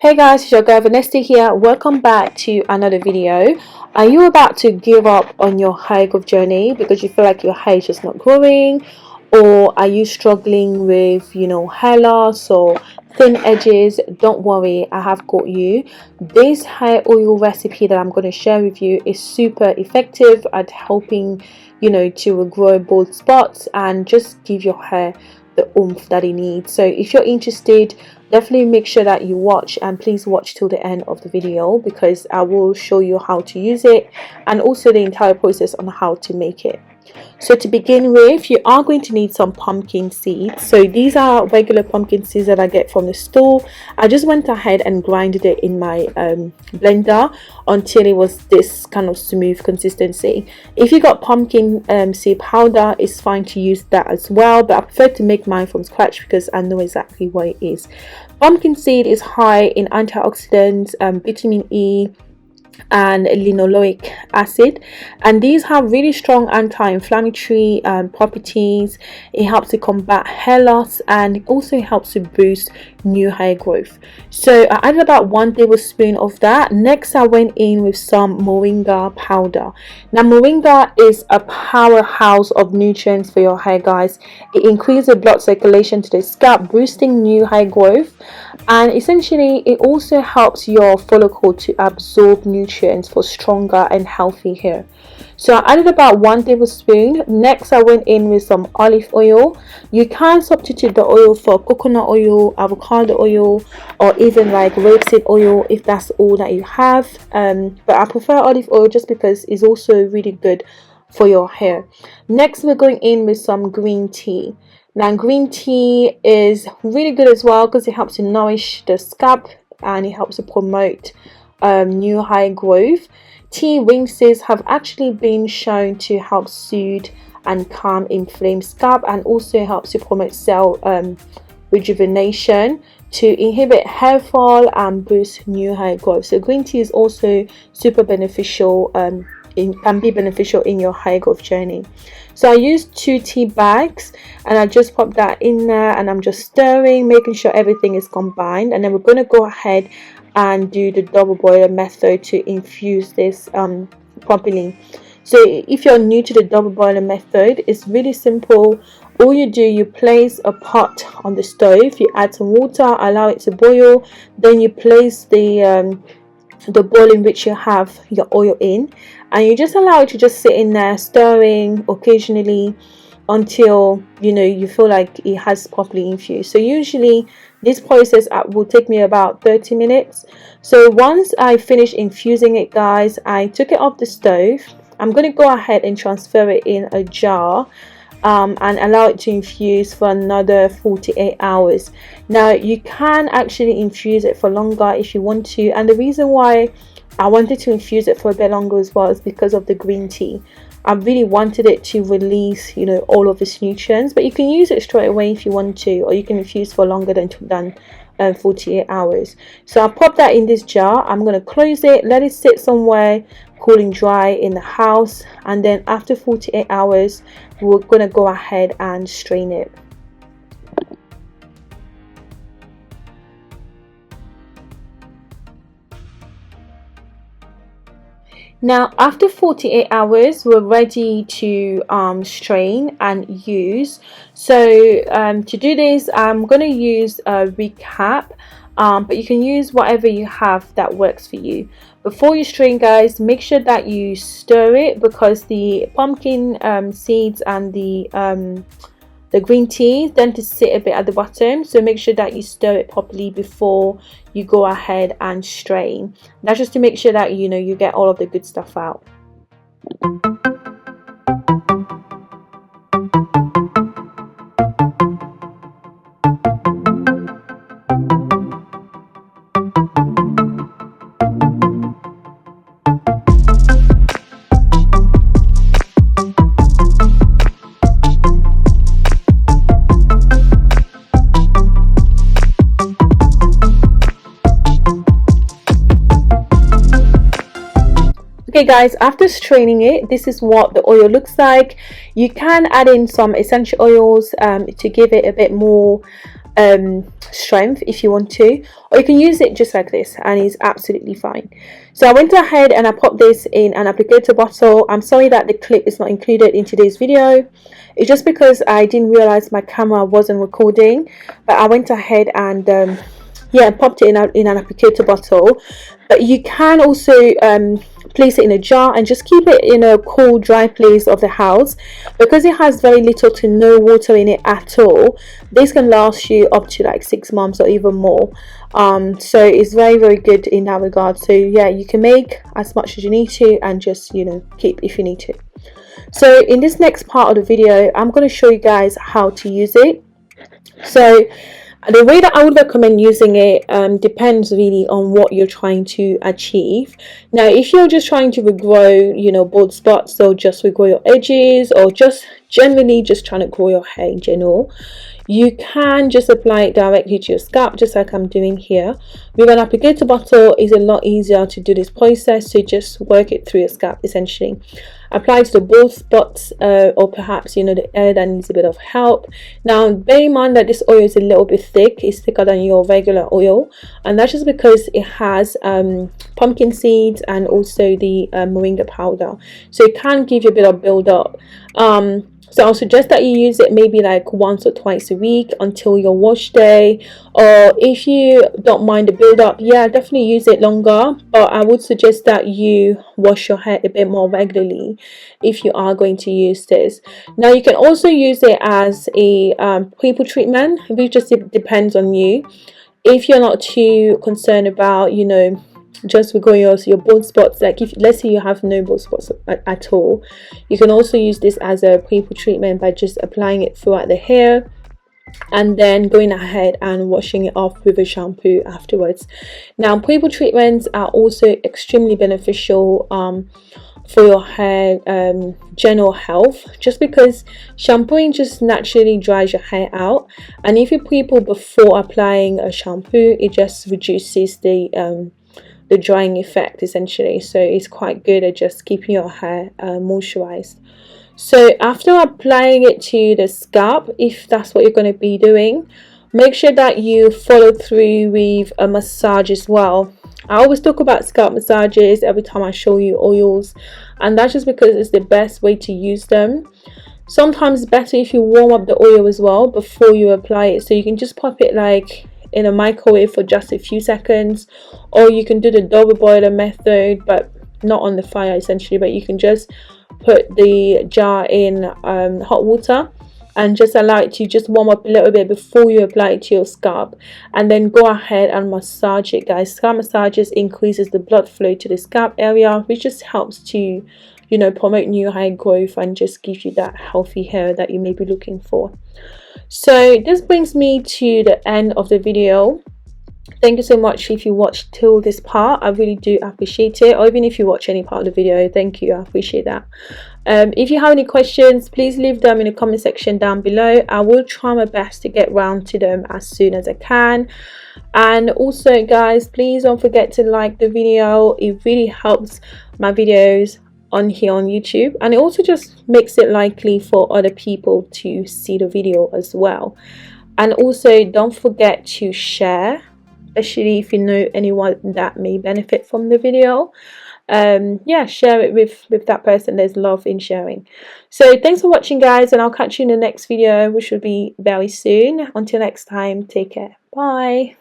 Hey guys, it's your girl Vanessa here. Welcome back to another video. Are you about to give up on your hair growth journey because you feel like your hair is just not growing? Or are you struggling with, hair loss or thin edges? Don't worry, I have got you. This hair oil recipe that I'm going to share with you is super effective at helping, to regrow bald spots and just give your hair the oomph that it needs. So if you're interested, definitely make sure that you watch, and please watch till the end of the video because I will show you how to use it and also the entire process on how to make it. So to begin with, you are going to need some pumpkin seeds. So these are regular pumpkin seeds that I get from the store. I just went ahead and grinded it in my blender until it was this kind of smooth consistency. If you got pumpkin seed powder, it's fine to use that as well, but I prefer to make mine from scratch because I know exactly what it is. Pumpkin seed is high in antioxidants, vitamin E and linoleic acid, and these have really strong anti-inflammatory properties. It helps to combat hair loss and it also helps to boost new hair growth. So I added about 1 tablespoon of that. Next I went in with some moringa powder. Now moringa is a powerhouse of nutrients for your hair, guys. It increases blood circulation to the scalp, boosting new hair growth, and essentially it also helps your follicle to absorb nutrients for stronger and healthy hair. So I added about 1 tablespoon. Next I went in with some olive oil. You can substitute the oil for coconut oil, avocado oil, or even like rapeseed oil if that's all that you have, but I prefer olive oil just because it's also really good for your hair. Next we're going in with some green tea. Now green tea is really good as well because it helps to nourish the scalp and it helps to promote new hair growth. Tea rinses have actually been shown to help soothe and calm inflamed scalp, and also helps to promote cell rejuvenation, to inhibit hair fall and boost new hair growth. So green tea is also super beneficial, can be beneficial in your hair growth journey. So I used 2 tea bags and I just pop that in there and I'm just stirring, making sure everything is combined, and then we're going to go ahead and do the double boiler method to infuse this properly. So if you're new to the double boiler method, it's really simple. All you do, you place a pot on the stove, you add some water, allow it to boil, then you place the bowl in which you have your oil in, and you just allow it to just sit in there, stirring occasionally until you feel like it has properly infused. So usually this process will take me about 30 minutes. So once I finish infusing it, guys, I took it off the stove. I'm going to go ahead and transfer it in a jar and allow it to infuse for another 48 hours. Now you can actually infuse it for longer if you want to, and the reason why I wanted to infuse it for a bit longer as well is because of the green tea. I really wanted it to release all of its nutrients, but you can use it straight away if you want to, or you can infuse for longer than 48 hours. So I'll pop that in this jar. I'm going to close it, let it sit somewhere cool and dry in the house, and then after 48 hours we're going to go ahead and strain it. Now after 48 hours we're ready to strain and use. So to do this I'm going to use a recap, but you can use whatever you have that works for you. Before you strain, guys, make sure that you stir it because the pumpkin seeds and the green tea tend to sit a bit at the bottom, so make sure that you stir it properly before you go ahead and strain. That's just to make sure that you get all of the good stuff out. Okay guys, after straining it, this is what the oil looks like. You can add in some essential oils to give it a bit more strength if you want to, or you can use it just like this and it's absolutely fine. So I went ahead and I popped this in an applicator bottle. I'm sorry that the clip is not included in today's video. It's just because I didn't realize my camera wasn't recording, but I went ahead and yeah, popped it in an applicator bottle. But you can also place it in a jar and just keep it in a cool, dry place of the house. Because it has very little to no water in it at all, this can last you up to like 6 months or even more. So it's very, very good in that regard. So yeah, you can make as much as you need to and just, you know, keep if you need to. So in this next part of the video, I'm going to show you guys how to use it. So the way that I would recommend using it depends really on what you're trying to achieve. Now, if you're just trying to regrow, you know, bald spots, or just regrow your edges, or just generally just trying to grow your hair in general, you can just apply it directly to your scalp, just like I'm doing here. With an applicator bottle, it's a lot easier to do this process, so just work it through your scalp essentially. Apply to the bald spots, or perhaps, you know, the area that needs a bit of help. Now, bear in mind that this oil is a little bit thick. It's thicker than your regular oil, and that's just because it has pumpkin seeds and also the morninga powder, so it can give you a bit of build up. So I'll suggest that you use it maybe like once or twice a week until your wash day, or if you don't mind the build up, yeah, definitely use it longer, but I would suggest that you wash your hair a bit more regularly if you are going to use this. Now, you can also use it as a pre-poo treatment. It just depends on you. If you're not too concerned about, you know, just regrowing your bald spots, like if let's say you have no bald spots at all, you can also use this as a pre-poo treatment by just applying it throughout the hair and then going ahead and washing it off with a shampoo afterwards. Now, pre-poo treatments are also extremely beneficial for your hair general health, just because shampooing just naturally dries your hair out, and if you pre-poo before applying a shampoo, it just reduces the drying effect essentially. So it's quite good at just keeping your hair moisturized. So after applying it to the scalp, if that's what you're going to be doing, make sure that you follow through with a massage as well. I always talk about scalp massages every time I show you oils, and that's just because it's the best way to use them. Sometimes it's better if you warm up the oil as well before you apply it, so you can just pop it like in a microwave for just a few seconds, or you can do the double boiler method, but not on the fire essentially, but you can just put the jar in hot water and just allow it to just warm up a little bit before you apply it to your scalp, and then go ahead and massage it, guys. Scalp massages increases the blood flow to the scalp area, which just helps to, you know, promote new hair growth and just give you that healthy hair that you may be looking for. So this brings me to the end of the video. Thank you so much if you watched till this part. I really do appreciate it, or even if you watch any part of the video, thank you, I appreciate that. If you have any questions, please leave them in the comment section down below. I will try my best to get round to them as soon as I can. And also, guys, please don't forget to like the video. It really helps my videos on here on YouTube, and it also just makes it likely for other people to see the video as well. And also, don't forget to share, especially if you know anyone that may benefit from the video. Yeah, share it with that person. There's love in sharing. So thanks for watching, guys, and I'll catch you in the next video, which will be very soon. Until next time, take care. Bye.